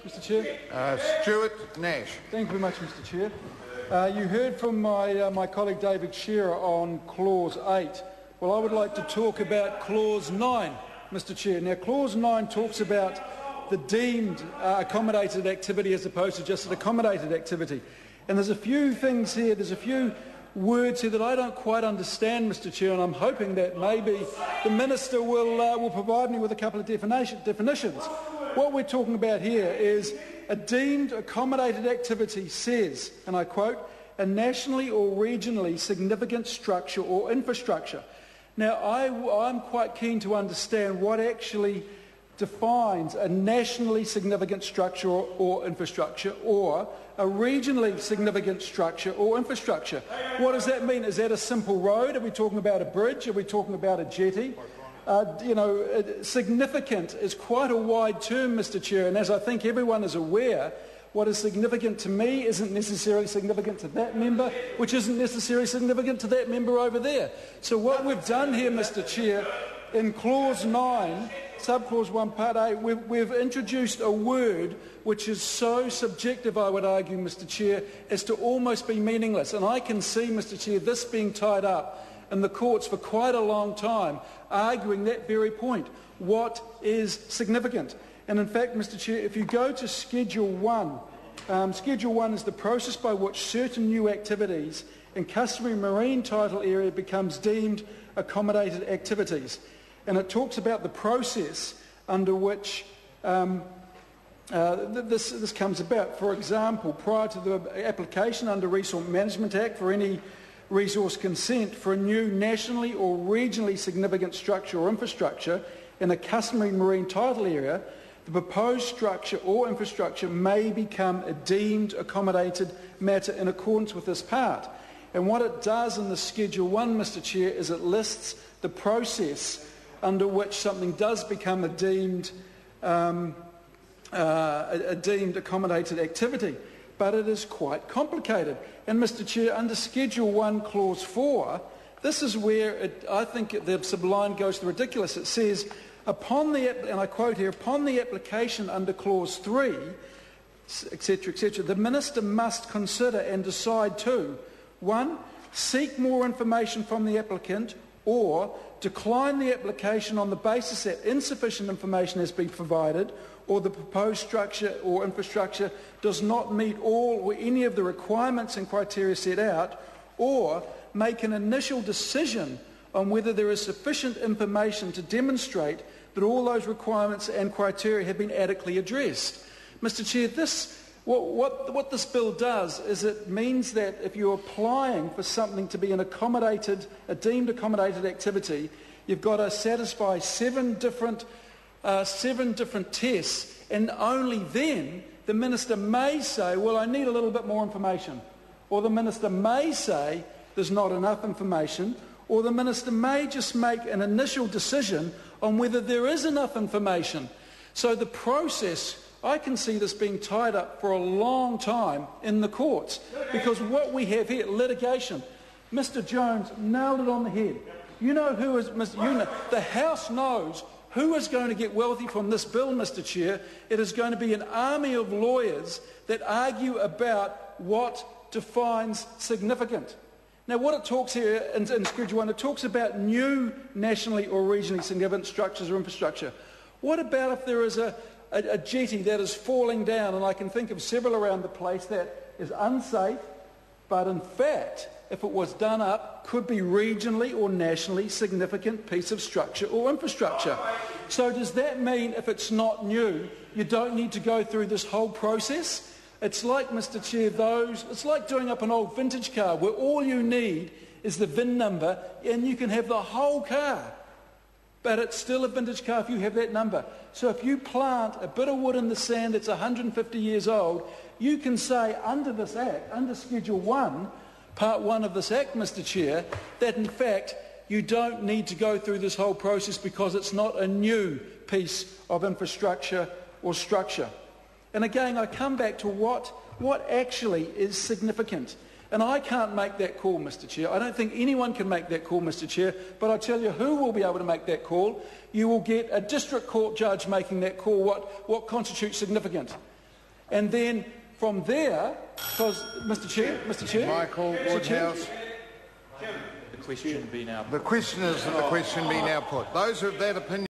Mr Chair. Stuart Nash. Thank you very much, Mr Chair. You heard from my colleague David Shearer on Clause 8. Well, I would like to talk about Clause 9, Mr Chair. Now, Clause 9 talks about the deemed accommodated activity as opposed to just an accommodated activity. And there's a few things here, there's a few words here that I don't quite understand, Mr Chair, and I'm hoping that maybe the Minister will provide me with a couple of definitions. What we're talking about here is a deemed accommodated activity says, and I quote, a nationally or regionally significant structure or infrastructure. Now, I'm quite keen to understand what actually defines a nationally significant structure or infrastructure, or a regionally significant structure or infrastructure. What does that mean? Is that a simple road? Are we talking about a bridge? Are we talking about a jetty? Significant is quite a wide term, Mr Chair, and as I think everyone is aware, what is significant to me isn't necessarily significant to that member, which isn't necessarily significant to that member over there. So what we've done here, Mr Chair, in Clause 9, Subclause 1, Part A, we've introduced a word which is so subjective, I would argue, Mr Chair, as to almost be meaningless. And I can see, Mr Chair, this being tied up in the courts for quite a long time, arguing that very point. What is significant? And in fact, Mr Chair, if you go to Schedule 1, Schedule 1 is the process by which certain new activities in customary marine title area becomes deemed accommodated activities. And it talks about the process under which this comes about. For example, prior to the application under Resource Management Act for any resource consent for a new nationally or regionally significant structure or infrastructure in a customary marine title area, the proposed structure or infrastructure may become a deemed accommodated matter in accordance with this part. And what it does in the Schedule 1, Mr Chair, is it lists the process under which something does become a deemed accommodated activity. But it is quite complicated. And Mr Chair, under Schedule 1, Clause 4, this is where I think the subline goes to ridiculous. It says, and I quote here, upon the application under Clause 3, etc., etc., the Minister must consider and decide to 1. Seek more information from the applicant, or decline the application on the basis that insufficient information has been provided, or the proposed structure or infrastructure does not meet all or any of the requirements and criteria set out, or make an initial decision on whether there is sufficient information to demonstrate that all those requirements and criteria have been adequately addressed. Mr Chair, what this bill does is it means that if you're applying for something to be a deemed accommodated activity, you've got to satisfy seven different tests, and only then the Minister may say, well, I need a little bit more information. Or the Minister may say there's not enough information, or the Minister may just make an initial decision on whether there is enough information. So the process, I can see this being tied up for a long time in the courts, because what we have here, litigation. Mr Jones nailed it on the head. You know who is, the House knows who is going to get wealthy from this bill, Mr Chair. It is going to be an army of lawyers that argue about what defines significant. Now, what it talks here in Schedule 1, it talks about new nationally or regionally significant structures or infrastructure. What about if there is a jetty that is falling down, and I can think of several around the place that is unsafe, but in fact, if it was done up, could be regionally or nationally significant piece of structure or infrastructure. So does that mean if it's not new, you don't need to go through this whole process? It's like, Mr Chair, it's like doing up an old vintage car where all you need is the VIN number and you can have the whole car. But it's still a vintage car if you have that number. So if you plant a bit of wood in the sand that's 150 years old, you can say under this Act, under Schedule 1, Part 1 of this Act, Mr Chair, that in fact you don't need to go through this whole process because it's not a new piece of infrastructure or structure. And again, I come back to what actually is significant. And I can't make that call, Mr Chair. I don't think anyone can make that call, Mr Chair. But I tell you who will be able to make that call. You will get a district court judge making that call, what constitutes significant. And then from there, because Mr. Chair, Michael Mr. Chair, Woodhouse. The question be now. The question is that the question be now put. Those of that opinion.